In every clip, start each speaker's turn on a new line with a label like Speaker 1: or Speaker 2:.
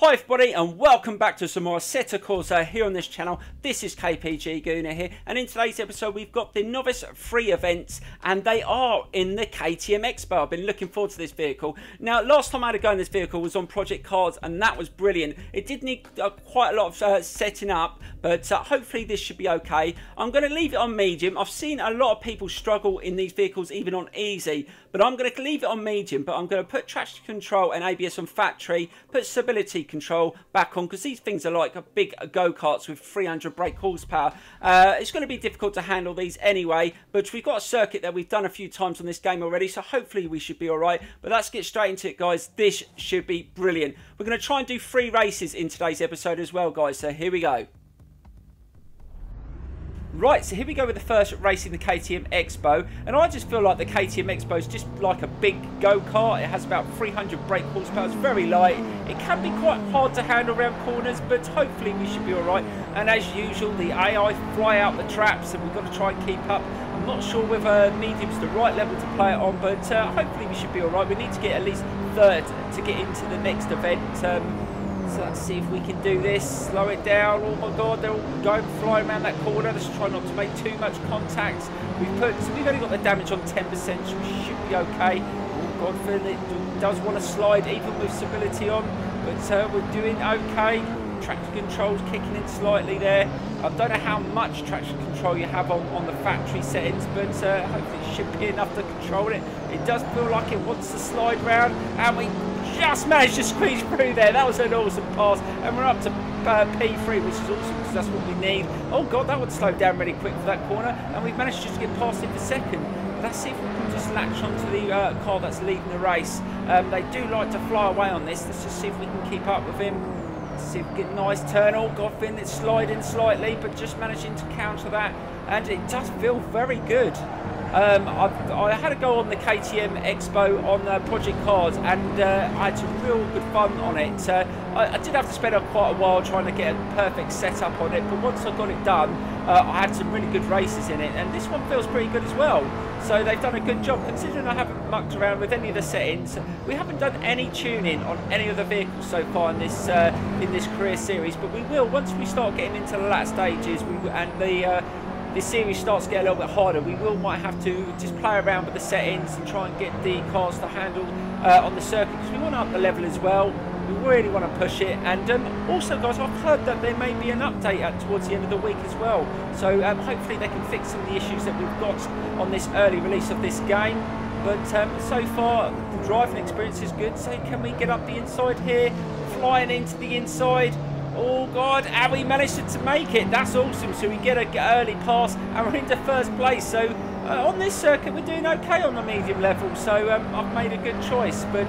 Speaker 1: Hi everybody and welcome back to some more Assetto Corsa here on this channel. This is KPG-GOONER here, and in today's episode we've got the Novice Free events and they are in the KTM Expo. I've been looking forward to this vehicle. Now last time I had a go in this vehicle was on Project Cars and that was brilliant. It did need quite a lot of setting up, but hopefully this should be okay. I'm going to leave it on medium. I've seen a lot of people struggle in these vehicles even on easy, but I'm going to leave it on medium, but I'm going to put traction control and ABS on factory, put stability control back on, because these things are like big go-karts with 300 brake horsepower. It's going to be difficult to handle these anyway, but we've got a circuit that we've done a few times on this game already, so hopefully we should be alright. But let's get straight into it, guys. This should be brilliant. We're going to try and do 3 races in today's episode as well, guys, so here we go. Right, so here we go with the first race in the KTM Expo, and I just feel like the KTM Expo is just like a big go-kart. It has about 300 brake horsepower, it's very light. It can be quite hard to handle around corners, but hopefully we should be alright. And as usual, the AI fly out the traps, and we've got to try and keep up. I'm not sure whether medium's the right level to play it on, but hopefully we should be alright. We need to get at least 3rd to get into the next event. So let's see if we can do this. Slow it down. Oh my god, they're all going flying around that corner. Let's try not to make too much contact. We've only got the damage on 10%, so we should be okay. Oh god, it does want to slide even with stability on, but we're doing okay. Traction control's kicking in slightly there. I don't know how much traction control you have on the factory settings, but hopefully it should be enough to control it. It does feel like it wants to slide round, and we just managed to squeeze through there. That was an awesome pass, and we're up to P3, which is awesome because that's what we need. Oh god, that would slow down really quick for that corner, and we've managed to just get past it for second. Let's see if we can just latch onto the car that's leading the race. They do like to fly away on this. Let's just see if we can keep up with him. See if we get a nice turn. Oh god, Finn, it's sliding slightly, but just managing to counter that, and it does feel very good. I had a go on the KTM Expo on Project Cars, and I had some real good fun on it. I did have to spend quite a while trying to get a perfect setup on it, but once I got it done, I had some really good races in it, and this one feels pretty good as well. So they've done a good job, considering I haven't mucked around with any of the settings. We haven't done any tuning on any of the vehicles so far in this career series, but we will once we start getting into the latter stages, this series starts to get a little bit harder. We might have to just play around with the settings and try and get the cars to handle on the circuit, because we want to up the level as well. We really want to push it, and also guys, I've heard that there may be an update towards the end of the week as well, so hopefully they can fix some of the issues that we've got on this early release of this game. But so far the driving experience is good. So can we get up the inside here, flying into the inside? Oh god, and we managed to make it. That's awesome. So we get an early pass and we're into 1st place. So on this circuit we're doing okay on the medium level, so I've made a good choice. But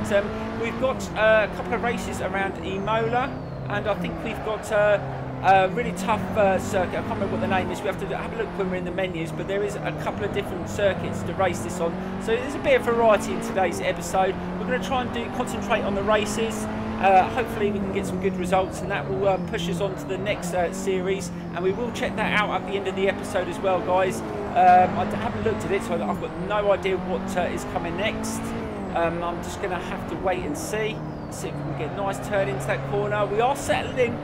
Speaker 1: we've got a couple of races around Imola, and I think we've got a really tough circuit. I can't remember what the name is. We have to have a look when we're in the menus, but there is a couple of different circuits to race this on. So there's a bit of variety in today's episode. We're going to try and concentrate on the races. Hopefully we can get some good results, and that will push us on to the next series, and we will check that out at the end of the episode as well, guys. I haven't looked at it, so I've got no idea what is coming next. I'm just going to have to wait and see. See if we can get a nice turn into that corner. We are settling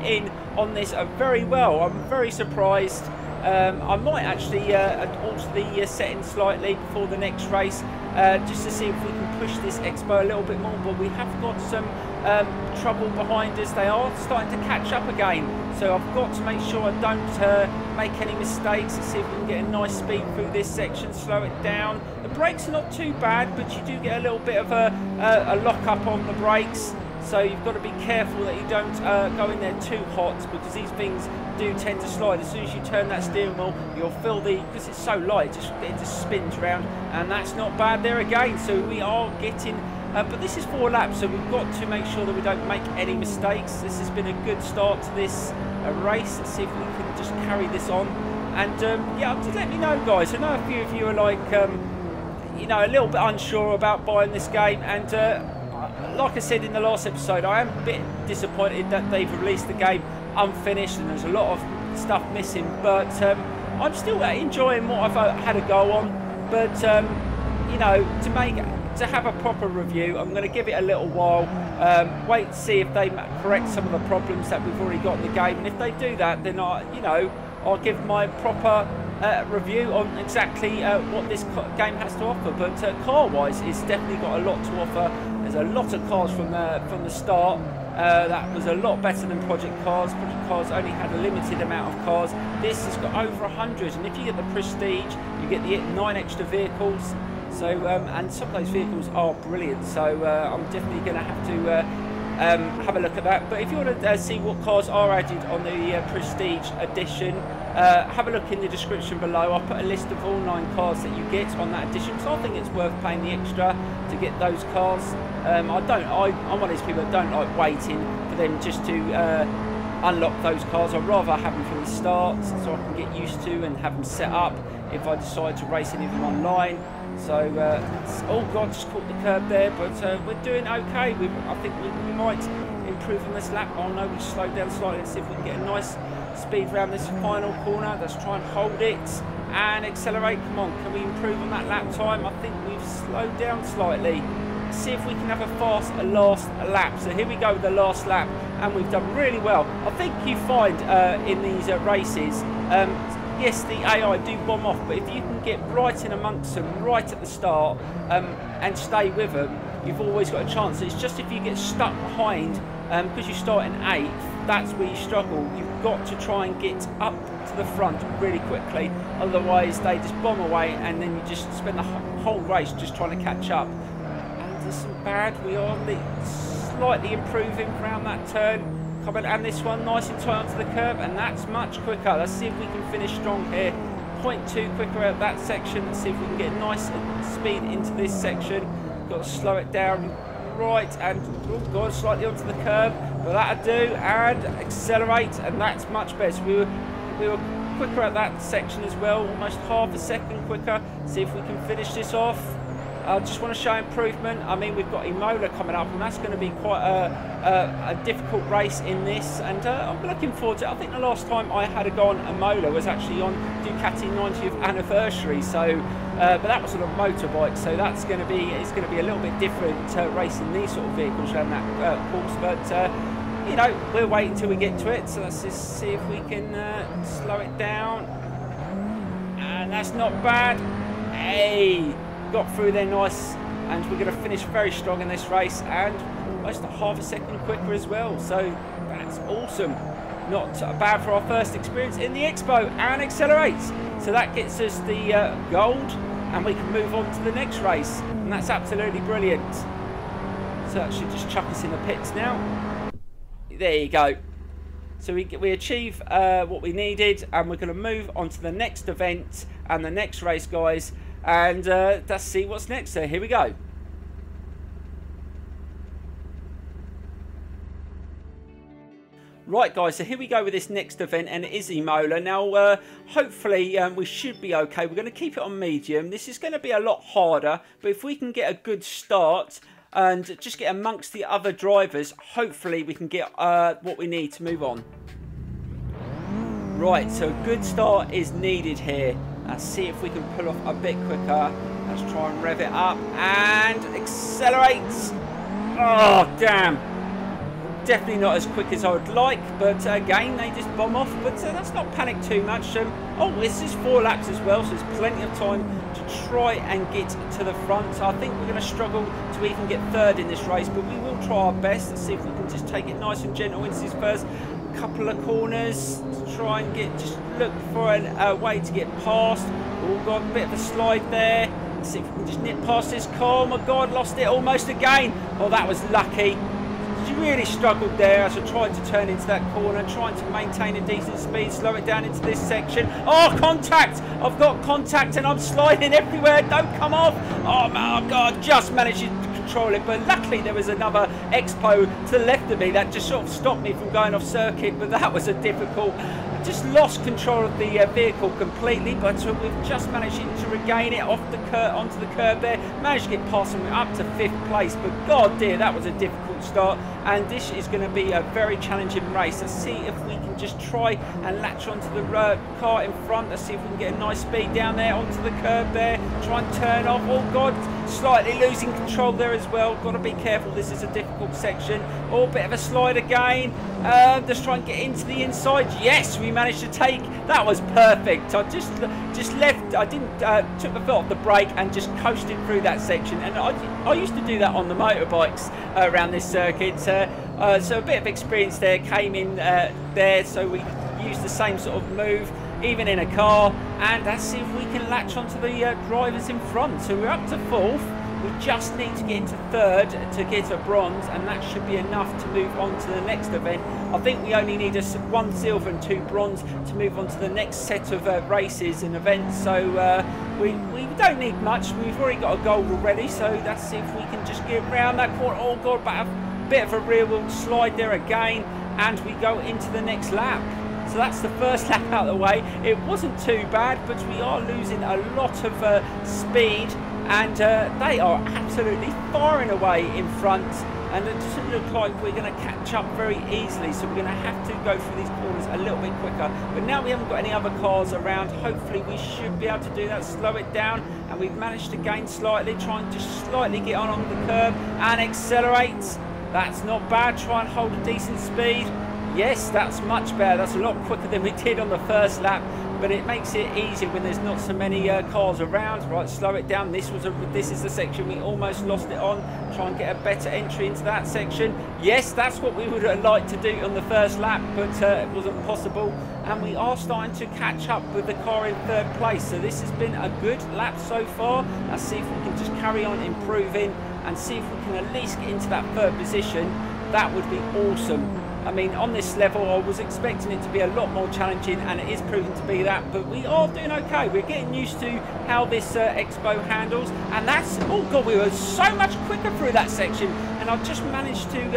Speaker 1: in on this very well. I'm very surprised. I might actually alter the settings slightly before the next race, just to see if we can push this Expo a little bit more, but we have got some trouble behind us. They are starting to catch up again, so I've got to make sure I don't make any mistakes. Let's see if we can get a nice speed through this section, slow it down. The brakes are not too bad, but you do get a little bit of a lock up on the brakes, so you've got to be careful that you don't go in there too hot, because these things do tend to slide. As soon as you turn that steering wheel, you'll feel because it's so light, it just spins around, and that's not bad there again. So we are getting, but this is 4 laps, so we've got to make sure that we don't make any mistakes. This has been a good start to this race. Let's see if we can just carry this on, and yeah, just let me know, guys. I know a few of you are like, you know, a little bit unsure about buying this game, and like I said in the last episode, I am a bit disappointed that they've released the game unfinished and there's a lot of stuff missing, but I'm still enjoying what I've had a go on. But you know, to have a proper review, I'm going to give it a little while, Wait to see if they correct some of the problems that we've already got in the game, and if they do that, then I'll give my proper review on exactly what this game has to offer. But car-wise, it's definitely got a lot to offer. There's a lot of cars from the start. That was a lot better than Project Cars. Project Cars only had a limited amount of cars. This has got over 100, and if you get the Prestige, you get the 9 extra vehicles. So, and some of those vehicles are brilliant. So I'm definitely going to have a look at that. But if you want to see what cars are added on the Prestige edition, have a look in the description below. I'll put a list of all 9 cars that you get on that edition, so I think it's worth paying the extra to get those cars. I'm one of these people that don't like waiting for them just to unlock those cars. I'd rather have them from the start so I can get used to and have them set up if I decide to race any of them online. So, oh god, just caught the curb there, but we're doing okay. I think we might improve on this lap. Oh no, we slowed down slightly. Let's see if we can get a nice speed around this final corner. Let's try and hold it and accelerate. Come on, can we improve on that lap time? I think we've slowed down slightly. Let's see if we can have a fast last lap. So here we go with the last lap, and we've done really well. I think you find in these races, yes, the AI do bomb off, but if you can get right in amongst them right at the start and stay with them, you've always got a chance. It's just if you get stuck behind, because you start in 8th, that's where you struggle. You've got to try and get up to the front really quickly, otherwise they just bomb away and then you just spend the whole race just trying to catch up. And this isn't bad. We are slightly improving around that turn. And this one nice and tight onto the curb, and that's much quicker. Let's see if we can finish strong here. 0.2 quicker at that section. Let's see if we can get nice speed into this section. Got to slow it down right, and oh god, slightly onto the curb, but that'll do, and accelerate, and that's much better. So we were quicker at that section as well, almost half a second quicker. See if we can finish this off. I just want to show improvement. I mean, we've got Imola coming up, and that's going to be quite a difficult race in this, and I'm looking forward to it. I think the last time I had a go on Imola was actually on Ducati 90th anniversary, so but that was on a motorbike, so it's going to be a little bit different racing these sort of vehicles around that course. But you know, we'll wait until we get to it. So let's just see if we can slow it down, and that's not bad. Hey, got through there nice, and we're going to finish very strong in this race, and almost a half a second quicker as well, so that's awesome. Not bad for our first experience in the Expo, and accelerates. So that gets us the gold, and we can move on to the next race, and that's absolutely brilliant. So that should just chuck us in the pits now. There you go. So we achieve what we needed, and we're going to move on to the next event and the next race, guys. And let's see what's next. So here we go. Right guys, so here we go with this next event, and it is Imola. Now hopefully we should be okay. We're going to keep it on medium. This is going to be a lot harder, but if we can get a good start and just get amongst the other drivers, hopefully we can get what we need to move on. Right, so a good start is needed here. Let's see if we can pull off a bit quicker. Let's try and rev it up and accelerate. Oh, damn. Definitely not as quick as I would like, but again, they just bomb off. But let's not panic too much. Oh, this is 4 laps as well, so there's plenty of time to try and get to the front. So I think we're going to struggle to even get 3rd in this race, but we will try our best. Let's see if we can just take it nice and gentle into this first couple of corners to try and just look for a way to get past. Oh god, a bit of a slide there. Let's see if we can just nip past this car. Oh my god, lost it almost again. Oh, that was lucky. She really struggled there as I tried to turn into that corner, trying to maintain a decent speed, slow it down into this section. Oh, contact! I've got contact and I'm sliding everywhere. Don't come off. Oh my god, just managed to control it, but luckily there was another Expo to the left of me that just sort of stopped me from going off circuit, but that was a difficult. Just lost control of the vehicle completely, but we've just managed to regain it off the onto the curb there. Managed to get past them up to 5th place, but god dear, that was a difficult start, and this is going to be a very challenging race. Let's see if we can just try and latch onto the car in front. Let's see if we can get a nice speed down there onto the curb there. Try and turn off. Oh god, slightly losing control there as well. Got to be careful, this is a difficult section. Oh, bit of a slide again. Just try and get into the inside. Yes, we managed to take, that was perfect. I just left, I didn't, took my foot off the brake and just coasted through that section. And I used to do that on the motorbikes around this circuit. So a bit of experience there came in there, so we used the same sort of move even in a car, and let's see if we can latch onto the drivers in front. So we're up to 4th, we just need to get into 3rd to get a bronze, and that should be enough to move on to the next event. I think we only need 1 silver and 2 bronze to move on to the next set of races and events, so we don't need much. We've already got a gold already, so let's see if we can just get around that corner. Oh god, but a bit of a rear wheel slide there again, and we go into the next lap. So that's the first lap out of the way. It wasn't too bad, but we are losing a lot of speed, and they are absolutely firing away in front, and it doesn't look like we're going to catch up very easily, so we're going to have to go through these corners a little bit quicker. But now we haven't got any other cars around, hopefully we should be able to do that, slow it down, and we've managed to gain slightly, try and just slightly get on the curb and accelerate. That's not bad, try and hold a decent speed. Yes, that's much better. That's a lot quicker than we did on the first lap, but it makes it easier when there's not so many cars around. Right, slow it down. This is the section we almost lost it on. Try and get a better entry into that section. Yes, that's what we would have liked to do on the first lap, but it wasn't possible. And we are starting to catch up with the car in 3rd place. So this has been a good lap so far. Let's see if we can just carry on improving and see if we can at least get into that 3rd position. That would be awesome. I mean, on this level, I was expecting it to be a lot more challenging, and it is proving to be that, but we are doing okay. We're getting used to how this Expo handles, and that's, oh god, we were so much quicker through that section, and I've just managed to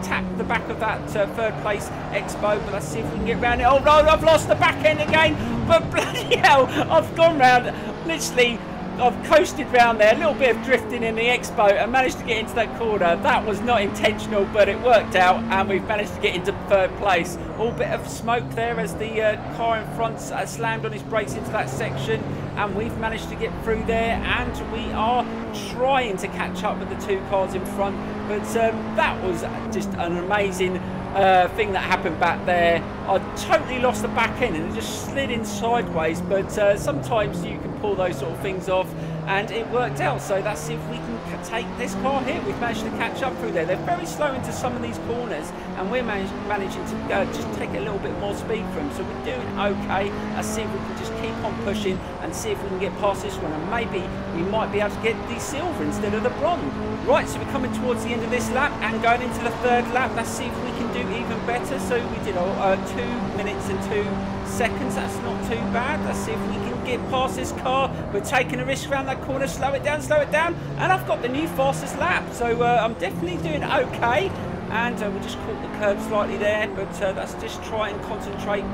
Speaker 1: tap the back of that 3rd place Expo, but let's see if we can get around it. Oh no, I've lost the back end again, but bloody hell, I've gone round, literally, I've coasted round there, a little bit of drifting in the Expo, and managed to get into that corner. That was not intentional, but it worked out, and we've managed to get into 3rd place. All bit of smoke there as the car in front slammed on his brakes into that section, and we've managed to get through there, and we are trying to catch up with the 2 cars in front, but that was just an amazing thing that happened back there. I totally lost the back end and it just slid in sideways, but sometimes you can pull those sort of things off, and it worked out. So let's see if we can take this car here. We've managed to catch up through there. They're very slow into some of these corners, and we're managing to just take a little bit more speed from them, so we're doing okay. Let's see if we can just keep on pushing and see if we can get past this one, and maybe we might be able to get the silver instead of the bronze. Right, so we're coming towards the end of this lap and going into the 3rd lap. Let's see if we can do even better. So we did 2 minutes and 2 seconds. That's not too bad. Let's see if we can get past this car. We're taking a risk around that corner. Slow it down, and I've got the new fastest lap, so I'm definitely doing okay. And we just caught the curb slightly there, but let's just try and concentrate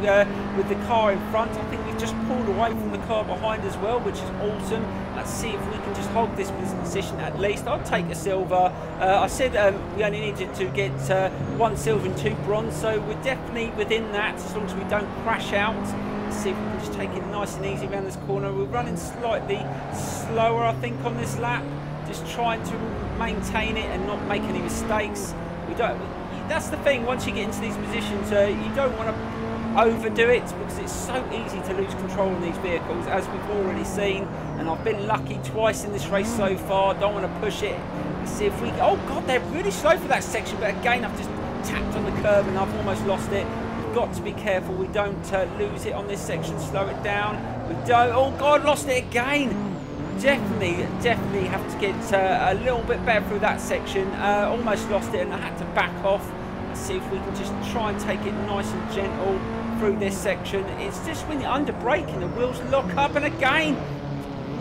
Speaker 1: with the car in front. I think we've just pulled away from the car behind as well, which is awesome. Let's see if we can just hold this position at least. I'll take a silver. I said we only needed to get 1 silver and 2 bronze, so we're definitely within that as long as we don't crash out. Let's see if we can just take it nice and easy around this corner. We're running slightly slower, I think, on this lap. Just trying to maintain it and not make any mistakes. That's the thing, once you get into these positions, you don't want to overdo it, because it's so easy to lose control in these vehicles, as we've already seen, and I've been lucky twice in this race so far. Don't want to push it. Let's see if we can, oh god, they're really slow for that section, but again I've just tapped on the curb and I've almost lost it. We've got to be careful we don't lose it on this section. Slow it down. We don't, oh god, lost it again. Definitely have to get a little bit better through that section. Almost lost it and I had to back off. Let's see if we can just try and take it nice and gentle through this section. It's just when you're under braking, the wheels lock up, and again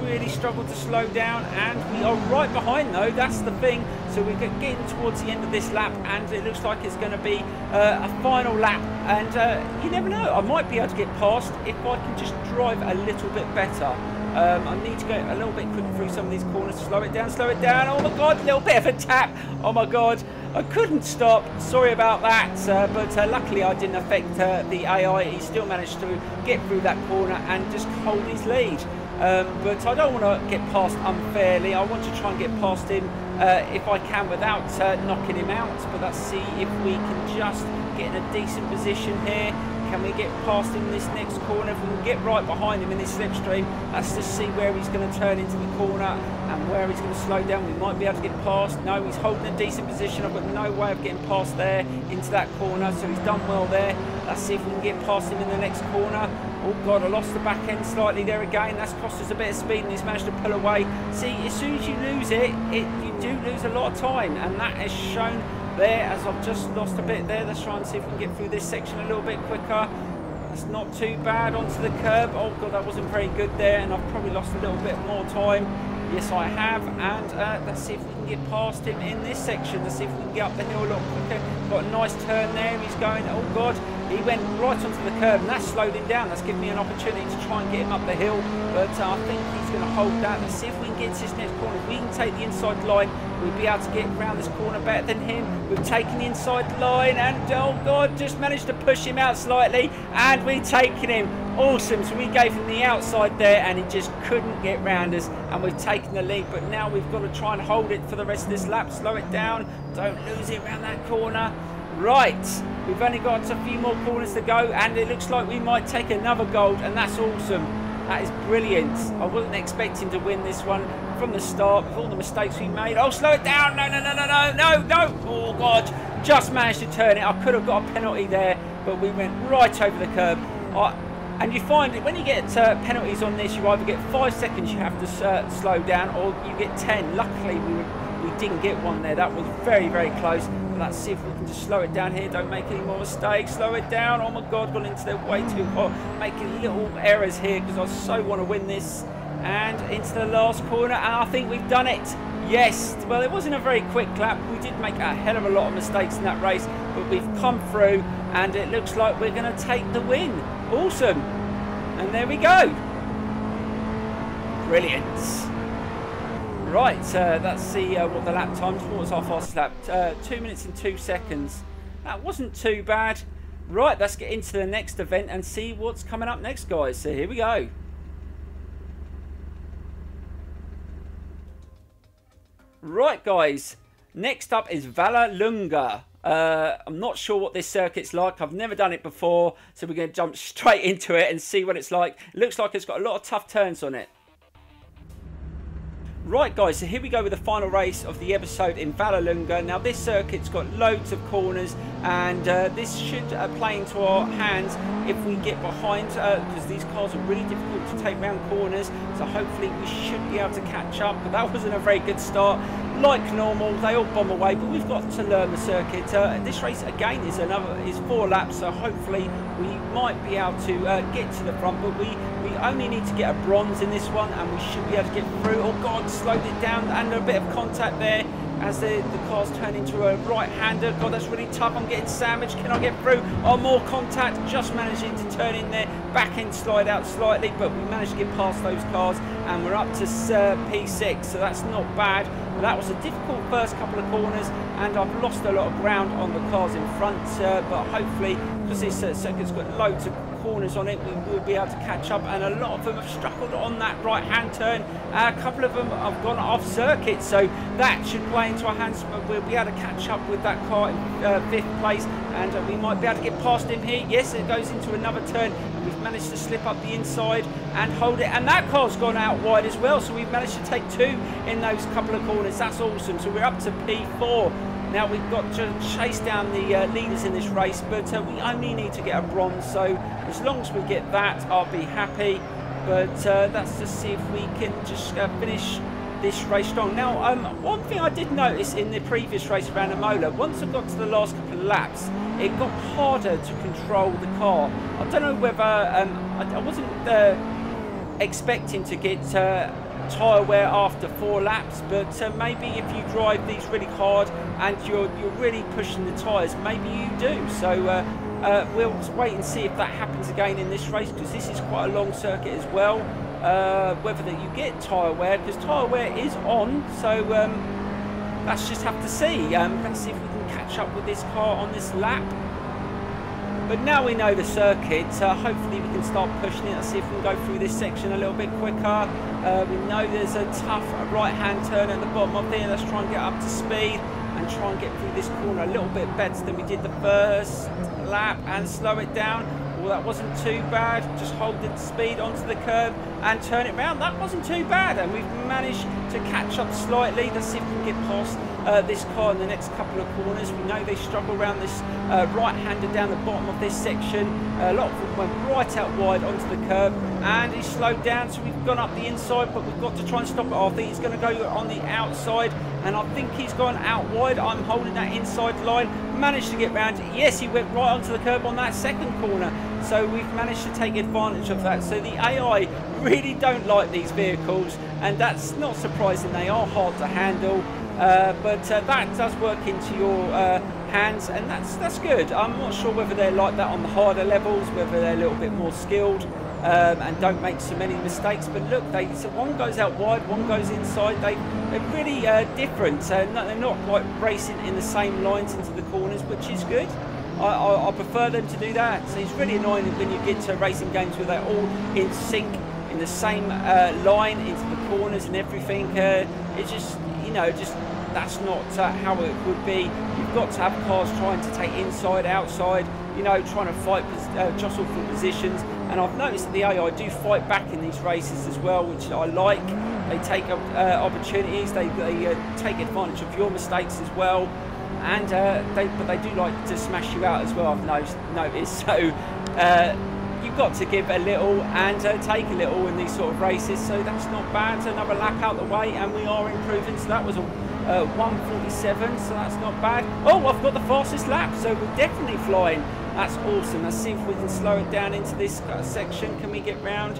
Speaker 1: really struggle to slow down, and we are right behind though, that's the thing. So we're getting towards the end of this lap, and it looks like it's going to be a final lap, and you never know, I might be able to get past if I can just drive a little bit better. I need to go a little bit quicker through some of these corners. Slow it down, oh my god, a little bit of a tap, oh my god, I couldn't stop, sorry about that, but luckily I didn't affect the AI. He still managed to get through that corner and just hold his lead. but I don't want to get past unfairly. I want to try and get past him if I can without knocking him out. But let's see if we can just get in a decent position here. Can we get past him in this next corner? If we can get right behind him in this slipstream, let's just see where he's going to turn into the corner and where he's going to slow down. We might be able to get past. No, he's holding a decent position. I've got no way of getting past there into that corner, so he's done well there. Let's see if we can get past him in the next corner. Oh God, I lost the back end slightly there again. That's cost us a bit of speed and he's managed to pull away. See, as soon as you lose it, you do lose a lot of time, and that is shown there as I've just lost a bit there. Let's try and see if we can get through this section a little bit quicker. That's not too bad. Onto the curb. Oh God, that wasn't very good there, and I've probably lost a little bit more time. Yes, I have. And let's see if we can get past him in this section. Let's see if we can get up the hill a lot quicker. Got a nice turn there. He's going, oh God, he went right onto the curb, and that slowed him down. That's given me an opportunity to try and get him up the hill, but I think he's going to hold that. Let's see if we can get to this next corner. If we can take the inside line, we'll be able to get around this corner better than him. We've taken the inside line, and oh God, just managed to push him out slightly, and we've taken him. Awesome. So we gave him the outside there, and he just couldn't get round us, and we've taken the lead. But now we've got to try and hold it for the rest of this lap. Slow it down. Don't lose it around that corner. Right, we've only got a few more corners to go, and it looks like we might take another gold, and that's awesome. That is brilliant. I wasn't expecting to win this one from the start with all the mistakes we made. Oh, slow it down. No, no, no, no, no, no, no. Oh, God. Just managed to turn it. I could have got a penalty there, but we went right over the curb. And you find that when you get penalties on this, you either get 5 seconds you have to slow down, or you get 10. Luckily, we didn't get one there. That was very, very close. But let's see if we can just slow it down here. Don't make any more mistakes. Slow it down. Oh my God, gone into their way too hot. Making little errors here because I so want to win this. And into the last corner, and I think we've done it. Yes. Well, it wasn't a very quick lap. We did make a hell of a lot of mistakes in that race, but we've come through, and it looks like we're going to take the win. Awesome. And there we go. Brilliant. Right, let's see what the lap times. What was our fastest lap? 2 minutes and 2 seconds. That wasn't too bad. Right, let's get into the next event and see what's coming up next, guys. So here we go. Right, guys. Next up is Vallelunga. I'm not sure what this circuit's like. I've never done it before, so we're going to jump straight into it and see what it's like. It looks like it's got a lot of tough turns on it. Right, guys, so here we go with the final race of the episode in Vallelunga. Now, this circuit's got loads of corners, and this should play into our hands if we get behind, because these cars are really difficult to take round corners, so hopefully we should be able to catch up. But that wasn't a very good start. Like normal, they all bomb away, but we've got to learn the circuit. This race, again, is 4 laps, so hopefully we might be able to get to the front, but we only need to get a bronze in this one, and we should be able to get through. Oh God, slowed it down, and a bit of contact there as the cars turn into a right-hander. God, that's really tough. I'm getting sandwiched. Can I get through? Oh, more contact. Just managing to turn in there. Back end slide out slightly, but we managed to get past those cars, and we're up to P6, so that's not bad. But that was a difficult first couple of corners, and I've lost a lot of ground on the cars in front, but hopefully, because this circuit's got loads of corners on it, we will be able to catch up, and a lot of them have struggled on that right hand turn. A couple of them have gone off circuit, so that should play into our hands. We'll be able to catch up with that car in 5th place, and we might be able to get past him here. Yes, it goes into another turn, and we've managed to slip up the inside and hold it, and that car's gone out wide as well, so we've managed to take 2 in those couple of corners. That's awesome. So we're up to P4. Now we've got to chase down the leaders in this race, but we only need to get a bronze, so as long as we get that, I'll be happy. But let's just see if we can just finish this race strong. Now, one thing I did notice in the previous race around Imola, once I got to the last couple of laps, it got harder to control the car. I don't know whether I wasn't expecting to get tyre wear after 4 laps, but maybe if you drive these really hard and you're really pushing the tyres, maybe you do. So we'll wait and see if that happens again in this race, because this is quite a long circuit as well. Whether that you get tyre wear, because tyre wear is on, so let's just have to see. Let's see if we can catch up with this car on this lap. But now we know the circuit, hopefully we can start pushing it. Let's see if we can go through this section a little bit quicker. We know there's a tough right-hand turn at the bottom of there. Let's try and get up to speed and try and get through this corner a little bit better than we did the first lap and slow it down. Well, that wasn't too bad. Just hold the speed onto the curb and turn it round. That wasn't too bad, and we've managed to catch up slightly. Let's see if we can get past this car in the next couple of corners. We know they struggle around this right-hander down the bottom of this section. A lot of them went right out wide onto the curb, and he slowed down, so we've gone up the inside, but we've got to try and stop it. I think he's going to go on the outside, and I think he's gone out wide. I'm holding that inside line. Managed to get round. Yes, he went right onto the curb on that second corner, so we've managed to take advantage of that. So the AI really don't like these vehicles, and that's not surprising. They are hard to handle, but that does work into your hands, and that's good. I'm not sure whether they're like that on the harder levels, whether they're a little bit more skilled and don't make so many mistakes. But look, so one goes out wide, one goes inside. They're really different. They're not like racing in the same lines into the corners, which is good. I prefer them to do that. So it's really annoying when you get to racing games where they're all in sync, in the same line into the corners and everything. It's just, you know, that's not how it would be. You've got to have cars trying to take inside, outside, you know, trying to fight, jostle for positions. And I've noticed that the AI do fight back in these races as well, which I like. They take opportunities, they take advantage of your mistakes as well. And but they do like to smash you out as well, I've noticed. So you've got to give a little and take a little in these sort of races. So that's not bad. So another lap out the way, and we are improving. So that was a 1:47, so that's not bad. Oh, I've got the fastest lap, so we're definitely flying. That's awesome. Let's see if we can slow it down into this section. Can we get round?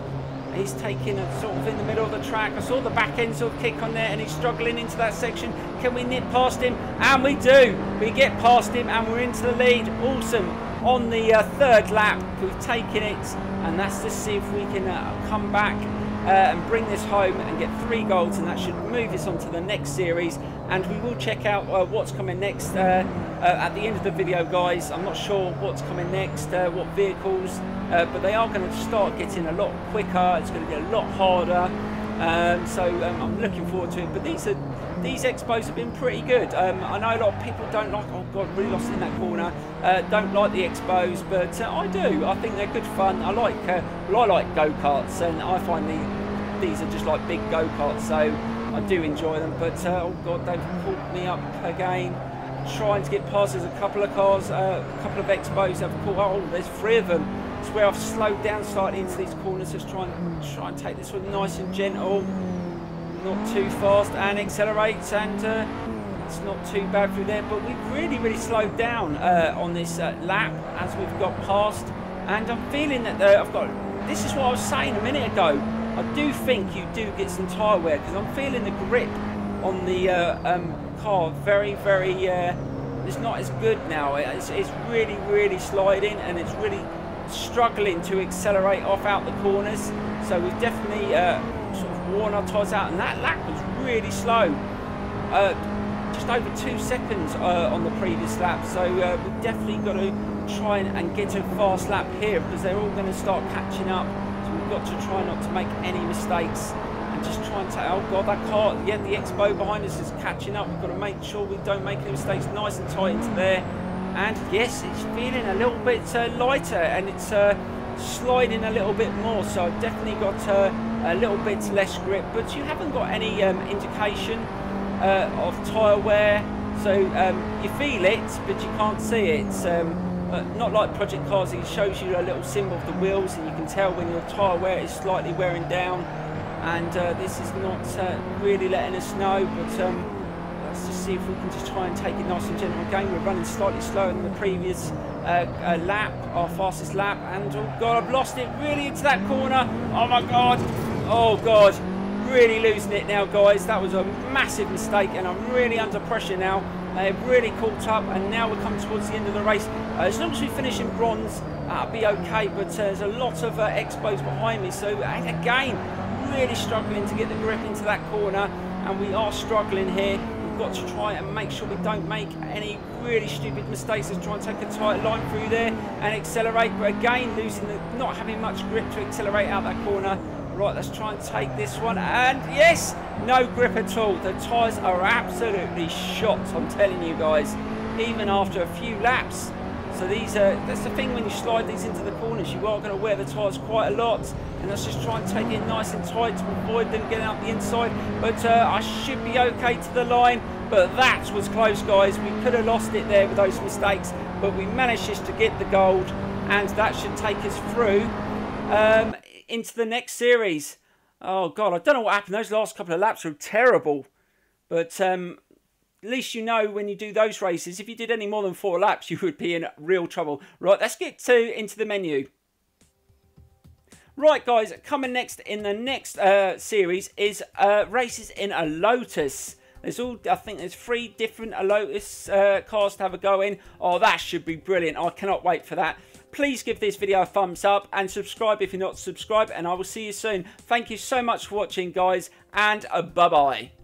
Speaker 1: He's taking it sort of in the middle of the track. I saw the back end sort of kick on there, and he's struggling into that section. Can we nip past him? And we do. We get past him, and we're into the lead. Awesome. On the third lap, we've taken it, and that's to see if we can come back and bring this home and get 3 golds, and that should move us on to the next series. And we will check out what's coming next at the end of the video, guys. I'm not sure what's coming next, what vehicles, but they are going to start getting a lot quicker. It's going to get a lot harder, so I'm looking forward to it. But these expos have been pretty good. I know a lot of people don't like, oh god, really lost in that corner, don't like the expos, but I do. I think they're good fun. I like go-karts, and I find these are just like big go-karts, so I do enjoy them. But oh god, they've caught me up again, trying to get past. There's a couple of cars, a couple of expos have caught. Oh, there's 3 of them. It's where I've slowed down slightly into these corners. Just try and take this one nice and gentle, not too fast, and accelerate, and it's not too bad through there. But we've really slowed down on this lap as we've got past, and I'm feeling that I've got. This is what I was saying a minute ago. I do think you do get some tyre wear, because I'm feeling the grip on the car very it's not as good now. It's really sliding, and it's really struggling to accelerate off out the corners. So we've definitely sort of worn our tyres out, and that lap was really slow, just over 2 seconds on the previous lap. So we've definitely got to try and get a fast lap here, because they're all going to start catching up. So we've got to try not to make any mistakes, and just try and take. Oh god, that car, yeah, the expo behind us is catching up. We've got to make sure we don't make any mistakes. Nice and tight into there, and yes, it's feeling a little bit lighter, and it's sliding a little bit more. So I've definitely got a little bit less grip, but you haven't got any indication of tyre wear, so you feel it, but you can't see it. Not like Project Cars, it shows you a little symbol of the wheels, and you can tell when your tyre wear is slightly wearing down, and this is not really letting us know. But let's just see if we can just try and take it nice and gentle again. We're running slightly slower than the previous lap, our fastest lap, and oh god, I've lost it really into that corner. Oh my god, oh god, really losing it now, guys. That was a massive mistake, and I'm really under pressure now. They've really caught up, and now we're coming towards the end of the race. As long as we finish in bronze, that'll be okay, but there's a lot of expos behind me, so again, really struggling to get the grip into that corner, and we are struggling here. We've we've got to try and make sure we don't make any really stupid mistakes. Let's try and take a tight line through there and accelerate, but again not having much grip to accelerate out that corner. Right, let's try and take this one, and yes, no grip at all. The tyres are absolutely shot, I'm telling you guys, even after a few laps. So that's the thing when you slide these into the corners, you are going to wear the tyres quite a lot, and let's just try and take it nice and tight to avoid them getting out the inside. But I should be okay to the line, but that was close, guys. We could have lost it there with those mistakes, but we managed just to get the gold, and that should take us through into the next series. Oh God, I don't know what happened. Those last couple of laps were terrible, but at least you know when you do those races, if you did any more than 4 laps, you would be in real trouble. Right, let's get into the menu. Right, guys, coming next in the next series is races in a Lotus. I think there's 3 different Lotus cars to have a go in. Oh, that should be brilliant. I cannot wait for that. Please give this video a thumbs up and subscribe if you're not subscribed, and I will see you soon. Thank you so much for watching, guys, and bye-bye.